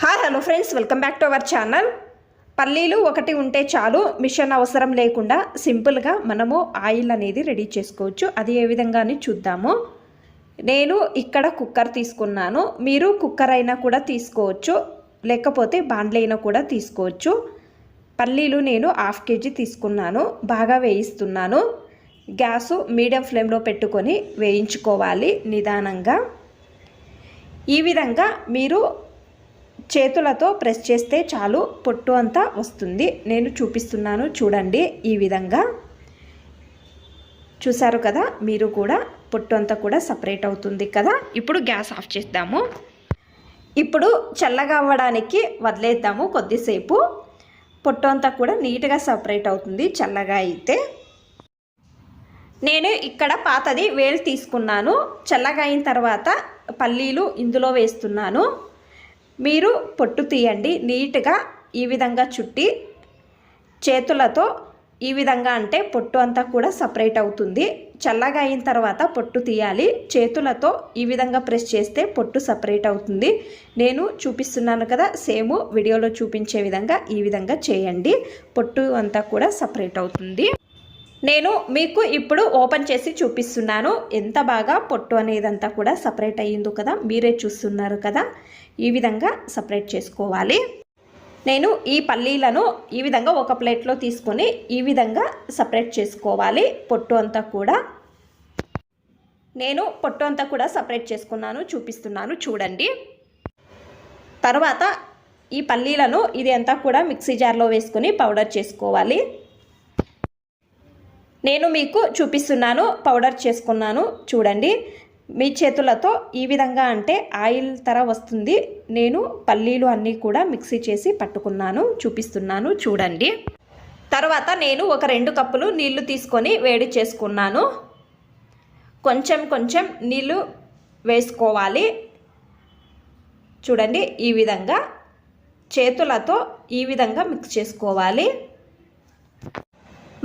Hi hello friends, welcome back to our channel. పల్లీలు ఒకటి ఉంటే చాలు, మిషన్ అవసరం లేకుండా సింపుల్గా మనము ఆయిల్ అనేది రెడీ చేసుకోవచ్చు. అది ఏ విధంగా అని చూద్దాము. నేను ఇక్కడ కుక్కర్ తీసుకున్నాను. మీరు కుక్కర్ అయినా కూడా తీసుకోవచ్చు, లేకపోతే బాండ్లీ అయినా కూడా తీసుకోవచ్చు. పల్లీలు నేను 1/2 kg తీసుకున్నాను. బాగా వేయిస్తున్నాను. గ్యాసు మీడియం ఫ్లేమ్లో పెట్టుకొని వేయించుకోవాలి నిదానంగా. ఈ విధంగా మీరు చేతులతో ప్రెస్ చేస్తే చాలు, పొట్టు అంతా వస్తుంది. నేను చూపిస్తున్నాను చూడండి. ఈ విధంగా చూసారు కదా, మీరు కూడా పొట్టు అంతా కూడా సపరేట్ అవుతుంది కదా. ఇప్పుడు గ్యాస్ ఆఫ్ చేద్దాము. ఇప్పుడు చల్లగా అవ్వడానికి వదిలేద్దాము కొద్దిసేపు. పొట్టు అంతా కూడా నీట్గా సపరేట్ అవుతుంది చల్లగా అయితే. నేను ఇక్కడ పాతది వేలు తీసుకున్నాను. చల్లగా అయిన తర్వాత పల్లీలు ఇందులో వేస్తున్నాను. మీరు పొట్టు తీయండి నీట్గా. ఈ విధంగా చుట్టి చేతులతో ఈ విధంగా అంటే పొట్టు అంతా కూడా సపరేట్ అవుతుంది. చల్లగా అయిన తర్వాత పొట్టు తీయాలి. చేతులతో ఈ విధంగా ప్రెస్ చేస్తే పొట్టు సపరేట్ అవుతుంది. నేను చూపిస్తున్నాను కదా, సేమ్ వీడియోలో చూపించే విధంగా ఈ విధంగా చేయండి. పొట్టు అంతా కూడా సపరేట్ అవుతుంది. నేను మీకు ఇప్పుడు ఓపెన్ చేసి చూపిస్తున్నాను. ఎంత బాగా పొట్టు అనేదంతా కూడా సపరేట్ అయ్యిందో కదా, మీరే చూస్తున్నారు కదా. ఈ విధంగా సపరేట్ చేసుకోవాలి. నేను ఈ పల్లీలను ఈ విధంగా ఒక ప్లేట్లో తీసుకొని ఈ విధంగా సపరేట్ చేసుకోవాలి. పొట్టు అంతా కూడా నేను పొట్టు అంతా కూడా సపరేట్ చేసుకున్నాను, చూపిస్తున్నాను చూడండి. తర్వాత ఈ పల్లీలను ఇది అంతా కూడా మిక్సీ జార్లో వేసుకొని పౌడర్ చేసుకోవాలి. నేను మీకు చూపిస్తున్నాను, పౌడర్ చేసుకున్నాను చూడండి. మీ చేతులతో ఈ విధంగా అంటే ఆయిల్ తర వస్తుంది. నేను పల్లీలు అన్నీ కూడా మిక్సీ చేసి పట్టుకున్నాను, చూపిస్తున్నాను చూడండి. తర్వాత నేను ఒక 2 కప్పులు నీళ్లు తీసుకొని వేడి చేసుకున్నాను. కొంచెం కొంచెం నీళ్ళు వేసుకోవాలి చూడండి. ఈ విధంగా చేతులతో ఈ విధంగా మిక్స్ చేసుకోవాలి.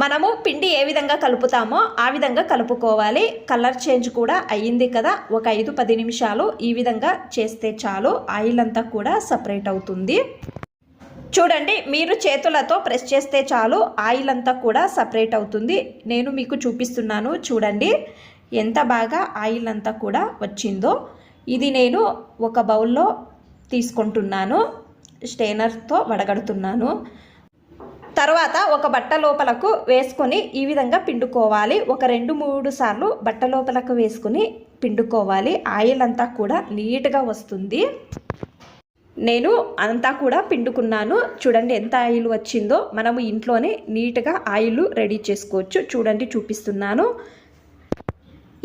మనము పిండి ఏ విధంగా కలుపుతామో ఆ విధంగా కలుపుకోవాలి. కలర్ చేంజ్ కూడా అయ్యింది కదా, ఒక 5-10 నిమిషాలు ఈ విధంగా చేస్తే చాలు. ఆయిల్ అంతా కూడా సపరేట్ అవుతుంది చూడండి. మీరు చేతులతో ప్రెస్ చేస్తే చాలు, ఆయిల్ అంతా కూడా సపరేట్ అవుతుంది. నేను మీకు చూపిస్తున్నాను చూడండి ఎంత బాగా ఆయిల్ అంతా కూడా వచ్చిందో. ఇది నేను ఒక బౌల్లో తీసుకుంటున్నాను, స్టెయినర్తో వడగడుతున్నాను. తర్వాత ఒక బట్ట లోపలకు వేసుకొని ఈ విధంగా పిండుకోవాలి. ఒక 2-3 సార్లు బట్ట లోపలకు వేసుకొని పిండుకోవాలి. ఆయిల్ అంతా కూడా నీట్గా వస్తుంది. నేను అంతా కూడా పిండుకున్నాను చూడండి ఎంత ఆయిల్ వచ్చిందో. మనము ఇంట్లోనే నీట్గా ఆయిల్ రెడీ చేసుకోవచ్చు చూడండి, చూపిస్తున్నాను.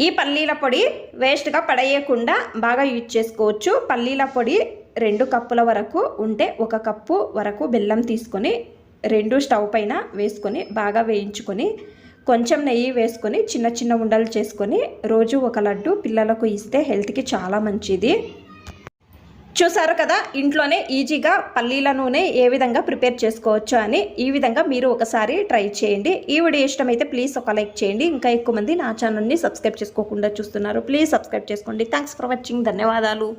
ఈ పల్లీల పొడి వేస్ట్గా పడేయకుండా బాగా యూజ్ చేసుకోవచ్చు. పల్లీల పొడి 2 కప్పుల వరకు ఉంటే 1 కప్పు వరకు బెల్లం తీసుకొని 2 స్టవ్ పైన వేసుకొని బాగా వేయించుకొని కొంచెం నెయ్యి వేసుకొని చిన్న చిన్న ఉండలు చేసుకొని రోజు ఒక లడ్డు పిల్లలకు ఇస్తే హెల్త్కి చాలా మంచిది. చూసారు కదా, ఇంట్లోనే ఈజీగా పల్లీల నూనె ఏ విధంగా ప్రిపేర్ చేసుకోవచ్చు అని. ఈ విధంగా మీరు ఒకసారి ట్రై చేయండి. ఈ వీడియో ఇష్టమైతే ప్లీజ్ ఒక లైక్ చేయండి. ఇంకా ఎక్కువ మంది నా ఛానల్ని సబ్స్క్రైబ్ చేసుకోకుండా చూస్తున్నారు, ప్లీజ్ సబ్స్క్రైబ్ చేసుకోండి. Thanks for watching. ధన్యవాదాలు.